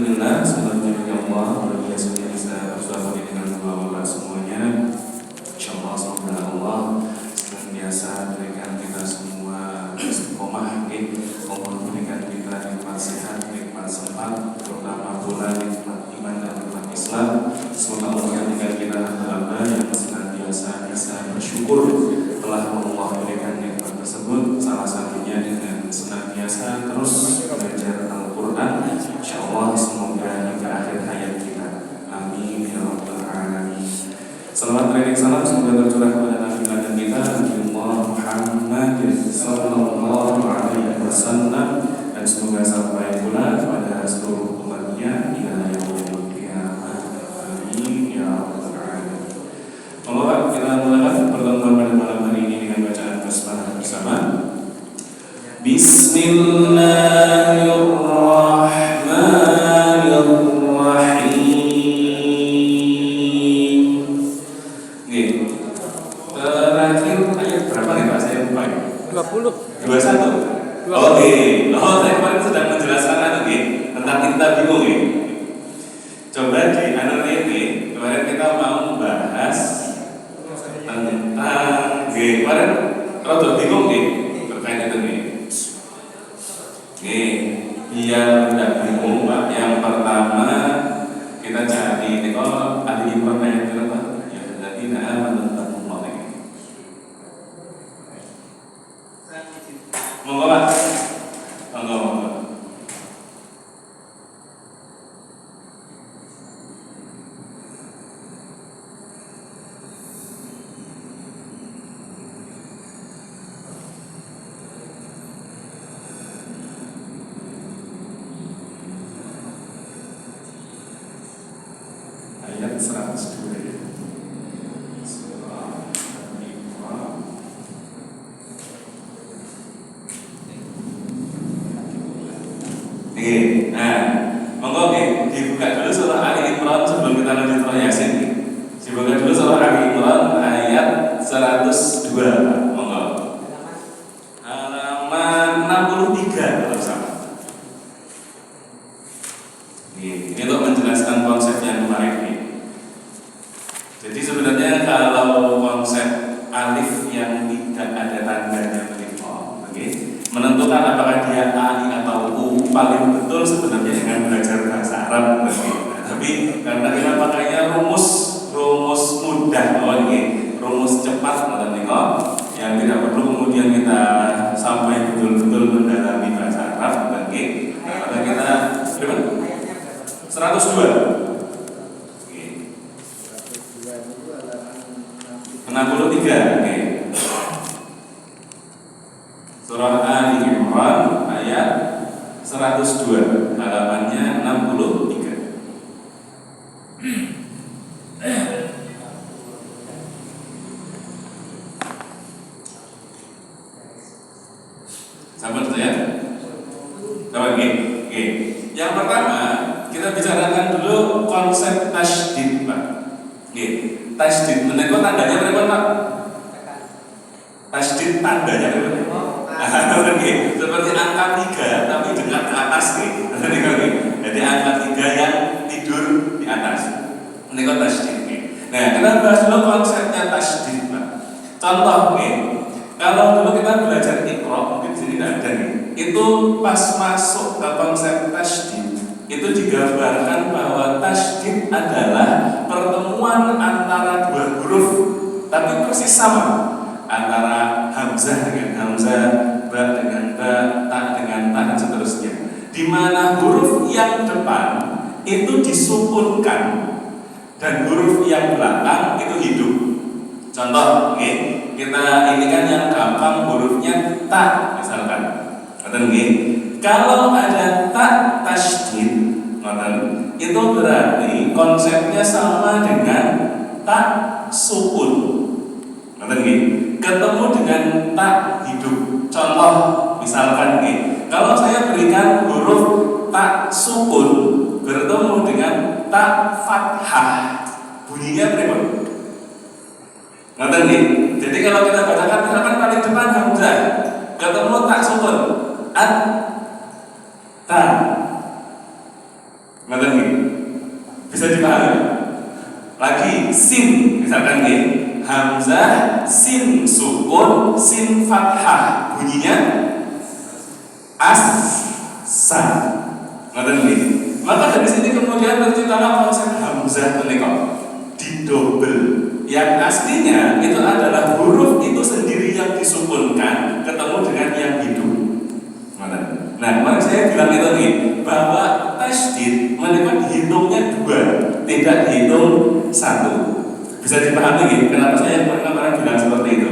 Alhamdulillah, semoga Allah berbiasa bisa bersama dengan bapak-bapak semuanya. Insyaallah semoga Allah senantiasa berikan kita semua istiqomah, Allah berikan kita nikmat sehat, nikmat sempat, terutama pula nikmat iman dan nikmat Islam. Semoga Allah berikan kita hamba yang senantiasa bisa bersyukur telah Allah berikan nikmat tersebut. Salah satunya dengan senantiasa terus belajar Al-Quran. Insyaallah semoga hingga akhir hayat kita. Amin ya rabbal alamin. Salawat dan salam semoga tercurah kepada Nabi dan kita Nabi Muhammad sallallahu alaihi wasallam, dan semoga sampai pula kepada seluruh umatnya hingga yaumul qiyamah. Amin ya rabbal alamin. Monggo kita mulakan pertemuan pada malam hari ini dengan bacaan basmalah bersama. Bismillahirrahmanirrahim. Terakhir ayat berapa nih Pak? Saya lupa. 20. 21. Oke. Saya kemarin sedang menjelaskan tentang kita bingung ya. Coba di ini kemarin kita mau membahas tentang kemarin rada bingung terkait itu nih. Biar tidak bingung Pak, yang pertama kita cari kalau ahli Imran ayat berapa? Ya berarti menentang Allah ini. Monggo Pak. Monggo. Ayat 102 ya. Surah Al-Imran. Monggo dibuka dulu surah Ali Imran sebelum kita lanjut surah Yasin. Dibuka dulu surah Ali Imran ayat 102. Monggo. Halaman 63 kalau sama. Ini untuk menjelaskan konsep yang kemarin ini. Jadi sebenarnya kalau konsep alif yang tidak ada tandanya menentukan apakah dia ali atau u paling betul sebenarnya dengan belajar bahasa Arab. Tapi karena kita pakainya rumus mudah, rumus cepat yang tidak perlu kemudian kita sampai betul-betul mendalami bahasa Arab. Maka kita 102. 63. Surah Ali Imran ayat 102, halamannya 63. Sabar saya. Sabar Yang pertama kita bicarakan dulu konsep tasydid, Pak. Tasydid menika tandanya berapa, Pak? Tasydid tandanya berapa? Seperti angka 3 tapi dekat ke atas Jadi angka 3 yang tidur di atas. Ini kan tasydid. Nah, kita bahas dulu konsepnya tasydid, Pak. Contoh kalau dulu kita belajar Iqra, mungkin sini tidak ada itu pas masuk ke konsep tasydid, itu digambarkan bahwa tasydid adalah pertemuan antara dua huruf tapi persis sama, antara hamzah dengan hamzah, ba dengan ba, ta dengan ta, dan seterusnya. Di mana huruf yang depan itu disukunkan dan huruf yang belakang itu hidup. Contoh, kita ini kan yang gampang hurufnya ta misalkan. Kalau ada ta tasydid, itu berarti konsepnya sama dengan ta sukun. Ketemu dengan tak hidup. Contoh misalkan kalau saya berikan huruf tak sukun bertemu dengan tak fathah, bunyinya berapa? Jadi kalau kita bacakan misalkan paling depan hamzah, ketemu tak sukun, at, ta. Ngoten nggih. Bisa dipahami? Lagi sin misalkan nggih, hamzah sin sukun sin fathah bunyinya as-sa. Ngoten nggih. Maka dari sini kemudian terciptalah konsep hamzah menika didobel. Yang aslinya itu adalah huruf itu sendiri yang disukunkan ketemu dengan yang hidup. Nah, kemarin saya bilang itu nih bahwa tasydid menika dihitungnya dua, tidak dihitung satu. Bisa dipahami nih kenapa saya kemarin bilang seperti itu.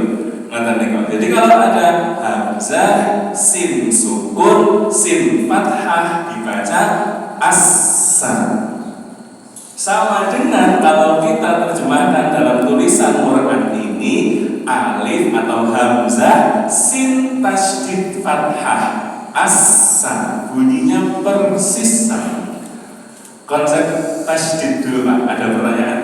Jadi kalau ada hamzah sin sukun sin fathah dibaca as-sa. Sama dengan kalau kita terjemahkan dalam tulisan Quran ini alif atau hamzah sin tasydid fathah as-sa, bunyinya persis sama. Konsep tasydid dulu Pak, ada pertanyaan?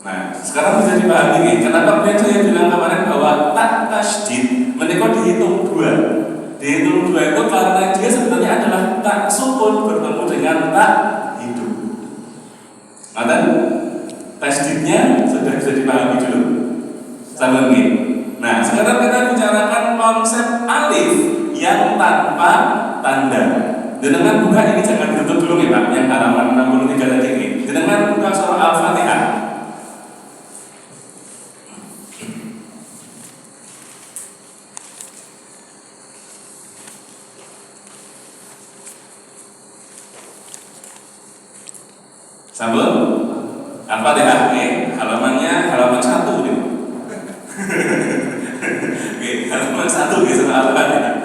Nah, sekarang bisa dipahami nih, kenapa saya bilang kemarin bahwa tak tasydid menika dihitung dua. Dihitung dua itu karena dia sebenarnya adalah tak sukun bertemu dengan tak hidup. Nah, tasydidnya sudah bisa dipahami dulu. Sama nih. Nah, sekarang kita bicarakan konsep alif yang tanpa tanda. Dengan buka ini jangan ditutup dulu nih Pak, yang halaman 63 tadi ini. Dengan buka surah Al-Fatihah. Sambung Al-Fatihah, halamannya halaman 1 nih. Halaman 1 surah Al-Fatihah.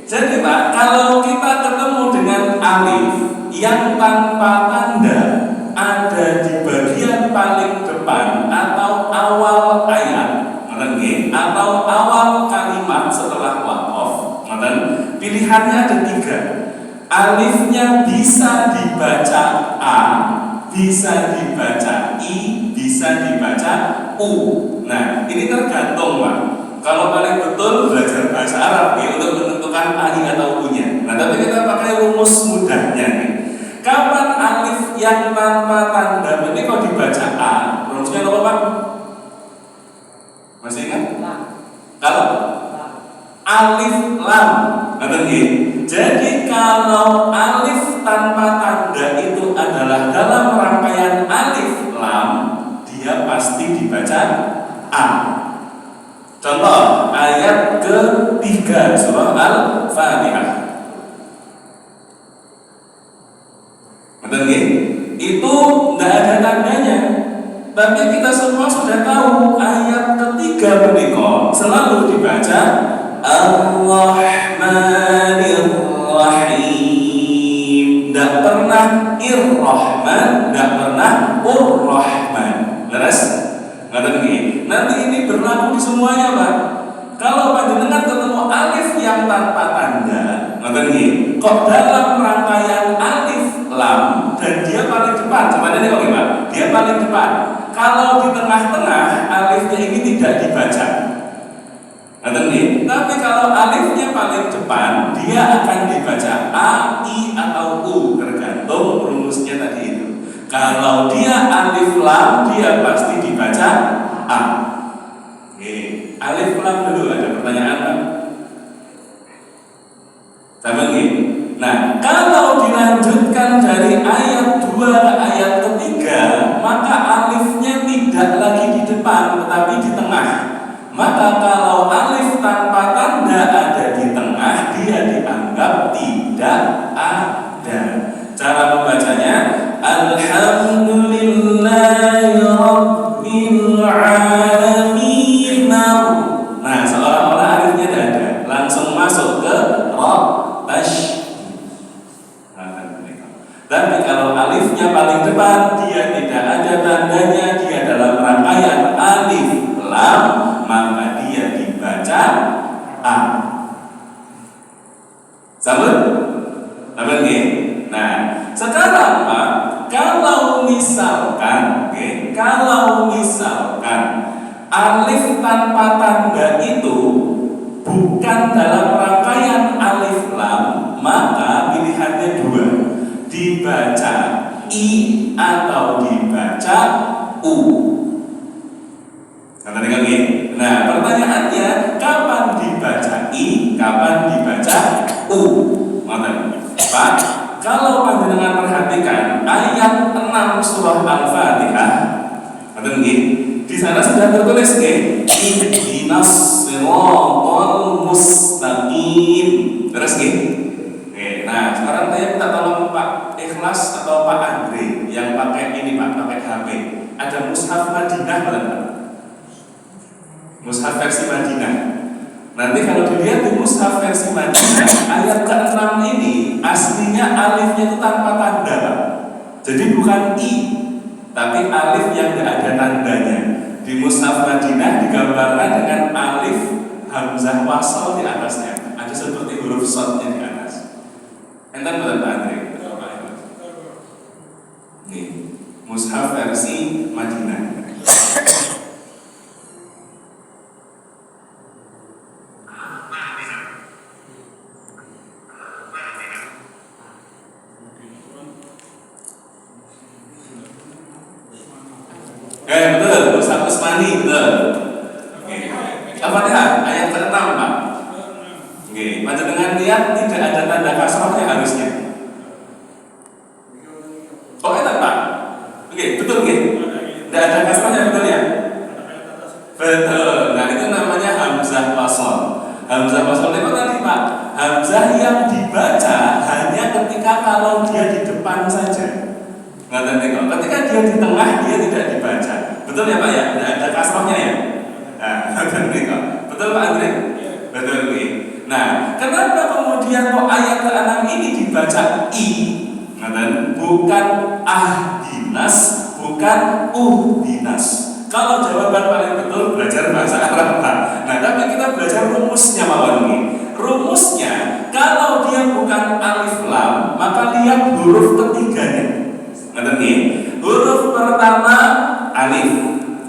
Jadi Pak, kalau kita ketemu dengan alif yang tanpa tanda ada di bagian paling depan atau awal ayat, atau awal kalimat setelah waqaf, pilihannya ada 3. Alifnya bisa dibaca A, bisa dibaca I, bisa dibaca U. Nah, ini tergantung Pak. Kalau paling betul belajar bahasa Arab ya, untuk menentukan A, I atau U-nya. Nah, tapi kita pakai rumus mudahnya nih. Kapan alif yang tanpa tanda ini kalau dibaca A, rumusnya apa Pak? Masih ingat? Kalau alif lam, jadi kalau alif tanpa tanda itu adalah dalam rangkaian alif lam, dia pasti dibaca A. Contoh ayat ke-3 surah Al-Fatihah. Betul nggih? Itu tidak ada tandanya. Tapi kita semua sudah tahu ayat ke-3 menika selalu dibaca Ar-Rahmanir-Rahim. Tidak pernah Ir-Rahman, tidak pernah Ur-Rahman. Leres? Nanti ini berlaku di semuanya Pak. Kalau panjenengan ketemu alif yang tanpa tanda, kok dalam rangkaian alif lam dan dia paling depan, cuman ini kok Pak? Dia paling depan. Kalau di tengah-tengah alifnya ini tidak dibaca. Tapi kalau alifnya paling depan, dia akan dibaca A, I atau U, tergantung rumusnya tadi itu. Kalau dia alif lam, dia pasti dibaca A. Alif lam dulu, ada pertanyaan Pak? Sama nih. Nah, kalau dilanjutkan dari ayat 2 ke ayat ke-3, maka alifnya tidak lagi di depan, tetapi di tengah. Maka kalau alif tanpa tanda ada di tengah, dia dianggap tidak ada. Cara membacanya Alhamdulillahi Rabbil Alamin. Nah, seolah-olah alifnya tidak ada, langsung masuk ke Rabbasy. Tapi kalau alifnya paling depan, dia tidak ada tandanya, dia dalam rangkaian alif lam, maka dia dibaca A. Sama? Nah, sekarang Pak, kalau misalkan alif tanpa tanda itu bukan dalam rangkaian alif lam, maka pilihannya 2. dibaca I atau dibaca U? Kata lagi. Nah, pertanyaannya kapan dibaca I, kapan dibaca U? Pak, kalau panjenengan perhatikan ayat 6 surah Al-Fatihah, di sana sudah tertulis ihdinas siratal mustaqim. Terus nah, sekarang saya minta tolong Pak Ikhlas atau Pak Andre yang pakai ini Pak, pakai HP. Ada mushaf Madinah Pak? Mushaf versi Madinah. Nanti kalau dilihat di mushaf versi Madinah, ayat ke-6 ini aslinya alifnya itu tanpa tanda Pak. Jadi bukan I, tapi alif yang tidak ada tandanya. Di mushaf Madinah digambarkan dengan alif hamzah wasal di atasnya. Ada seperti huruf shadnya di atas. Enten betul Pak Andre? Nih, mushaf versi Madinah. Betul, mushaf Usmani, betul. Al-Fatihah ayat ke-6 Pak. Panjenengan lihat tidak ada tanda kasrohnya harusnya. Oh enak Pak. Betul tidak ada kasrohnya, betul ya? Betul. Nah itu namanya hamzah wasal. Hamzah wasal itu tadi Pak, hamzah yang dibaca hanya ketika kalau dia di depan saja. Ketika dia di tengah dia tidak dibaca. Betul ya Pak ya? Tidak ada kasrohnya ya? Nah, betul Pak Andre? Betul nih. Nah, kenapa kemudian kok ayat ke-6 ini dibaca I? Bukan ahdinas, bukan uhdinas. Kalau jawaban paling betul belajar bahasa Arab Pak. Nah, tapi kita belajar rumusnya Pak ini. Rumusnya, kalau dia bukan alif lam, maka lihat huruf ketiganya. Huruf pertama alif,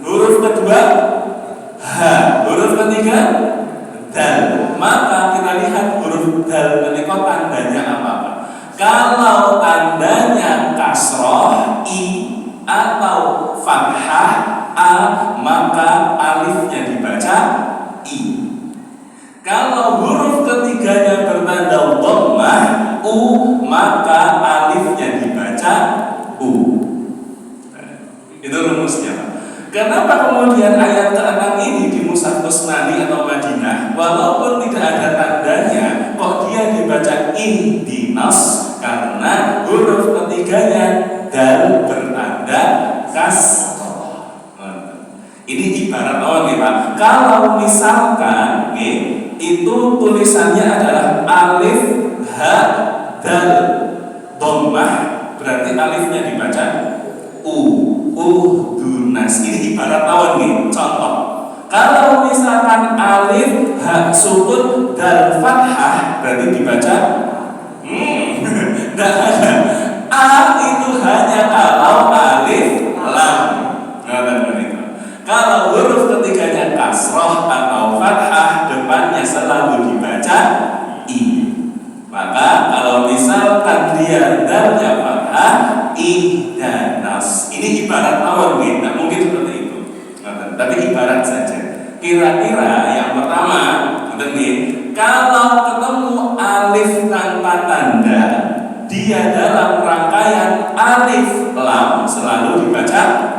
huruf kedua ha, huruf ketiga dal. Maka kita lihat huruf dal ini kok tandanya apa? Kalau tandanya kasroh I atau fathah A, maka alifnya dibaca I. Kalau huruf ketiganya bertanda dhammah U, maka alifnya dibaca U. Itu rumusnya Pak. Kenapa kemudian ayat ke-6 ini di mushaf Usmani atau Madinah walaupun tidak ada tandanya kok dia dibaca ihdinas? Karena huruf ketiganya dal bertanda kasroh. Ini ibarat nih Pak. Kalau misalkan itu tulisannya adalah alif ha dal dhammah, berarti alifnya dibaca uhdunas. Ini ibarat tawon contoh. Kalau misalkan alif ha sukun dal fathah, berarti dibaca tidak ada. A itu hanya kalau alif lam. Kalau huruf ketiganya kasroh atau fathah, depannya selalu dibaca I. Maka kalau misalkan dia dalnya fathah, ihdanas. Ini ibarat awal, tidak mungkin seperti itu. Tapi ibarat saja. Kira-kira yang pertama, kalau ketemu alif tanpa tanda, dia dalam rangkaian alif lam selalu dibaca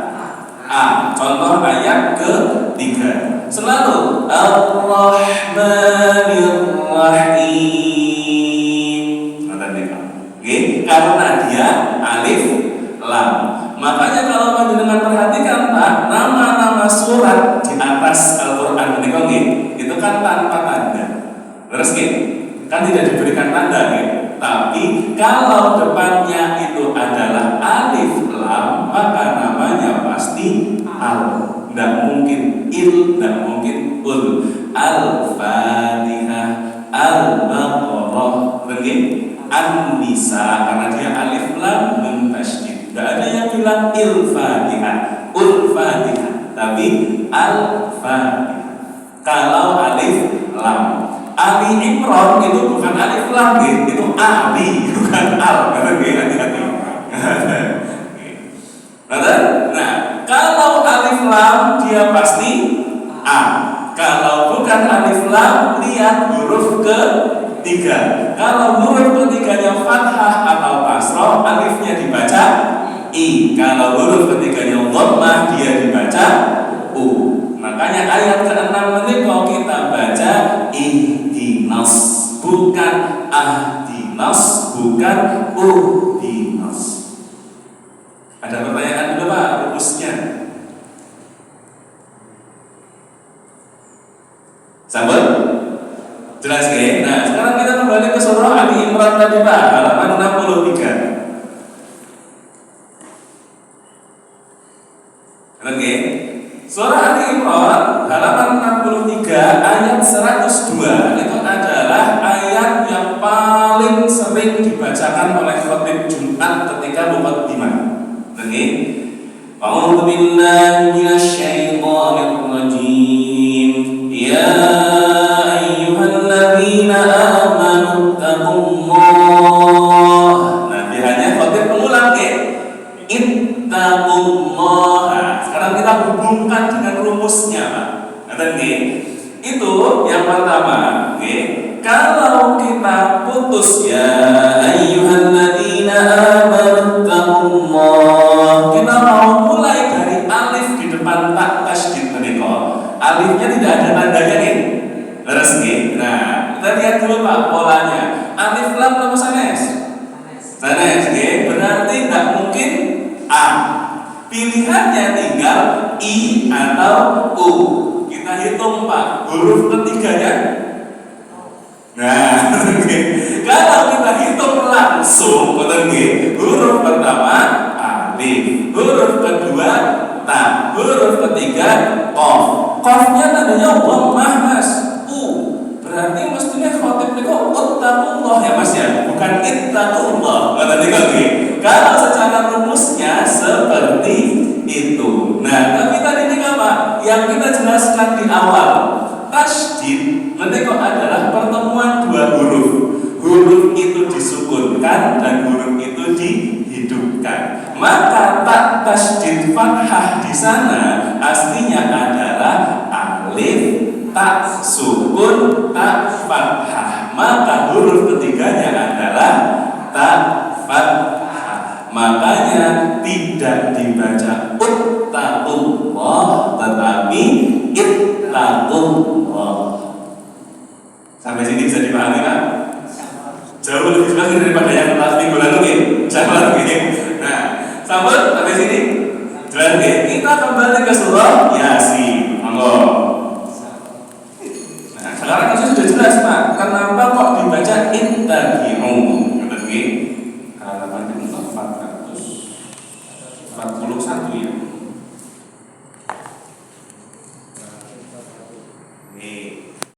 A. Contoh ayat ke-3 selalu Ar-Rahmanir-Rahim. Karena dia alif lam. Makanya kalau panjenengan perhatikan Pak, nama-nama surat di atas Al-Qur'an itu kan tanpa tanda. Terus kan tidak diberikan tanda Tapi kalau depannya itu adalah alif lam, maka namanya pasti al. Tidak mungkin il, tidak mungkin ul. Al-Fatihah, Al-Baqarah, An-Nisa, karena dia alif lam nun tasydid. Tidak ada yang bilang il-Fatihah, ul-Fatihah, tapi al-Fatihah. Kalau alif lam, Ali Imran itu bukan alif lam, itu Ali, bukan al. Hati-hati. ingat huruf ketiga. Kalau huruf ketiganya fathah atau kasroh, alifnya dibaca i. Kalau huruf ketiganya dhammah, dia dibaca u. Makanya ayat ke-6 ini kalau kita baca ihdinas, bukan ahdinas, bukan uhdinas. Ada pertanyaan dulu Pak, rumusnya? Sabar? Jelas ya? Nah, sekarang kita kembali ke surah Ali Imran tadi Pak, halaman 63. Oke. Surah Ali Imran halaman 63 ayat 102 itu adalah ayat yang paling sering dibacakan oleh khatib Jumat ketika muqaddimah. Oke. A'udzu billahi minasyaitonir rajim. Ya ayyuhalladzina amanu taqullah. Nah, dia hanya khatib pengulang ya. Ittaqullah. Sekarang kita hubungkan dengan rumusnya, Pak. Ngerti? Itu yang pertama, oke. Kalau kita putus ya ayyuhalladzina amanu taqullah, kita mau mulai dari alif di depan tak tasydid menika. Alifnya tidak ada tandanya nih. Terus nggih. Nah, kita lihat dulu Pak polanya. Alif lam apa sanes? Sanes nggih. Berarti tidak mungkin a. Pilihannya tinggal i atau u. Kita hitung Pak, huruf ketiganya. Nah, kalau kita hitung langsung, huruf pertama alif, huruf kedua ta, huruf ketiga qaf. Qafnya tandanya dhammah Mas, u. Berarti mestinya khatib niku uttaqullah ya Mas ya, bukan ittaqullah. Kalau secara rumusnya seperti itu. Nah, tapi tadi ini apa? Yang kita jelaskan di awal, tasydid nanti kok adalah pertemuan dua huruf. Huruf itu disukunkan dan huruf itu dihidupkan. Maka tak tasydid fathah di sana aslinya adalah alif tak sukun tak fathah. Maka huruf ketiganya adalah tak fathah. Makanya tidak dibaca uttaqullah tetapi ittaqullah. Sampai sini bisa dipahami Pak? Jauh lebih jelas daripada yang kelas minggu lalu nih. Jangan lagi. Nah, sampai sini jelas nih. Kita kembali ke surah Yasin. Monggo. Nah, sekarang itu sudah jelas Pak. Kenapa kok dibaca ittaqi'u? Ngerti? Halaman 441 ya.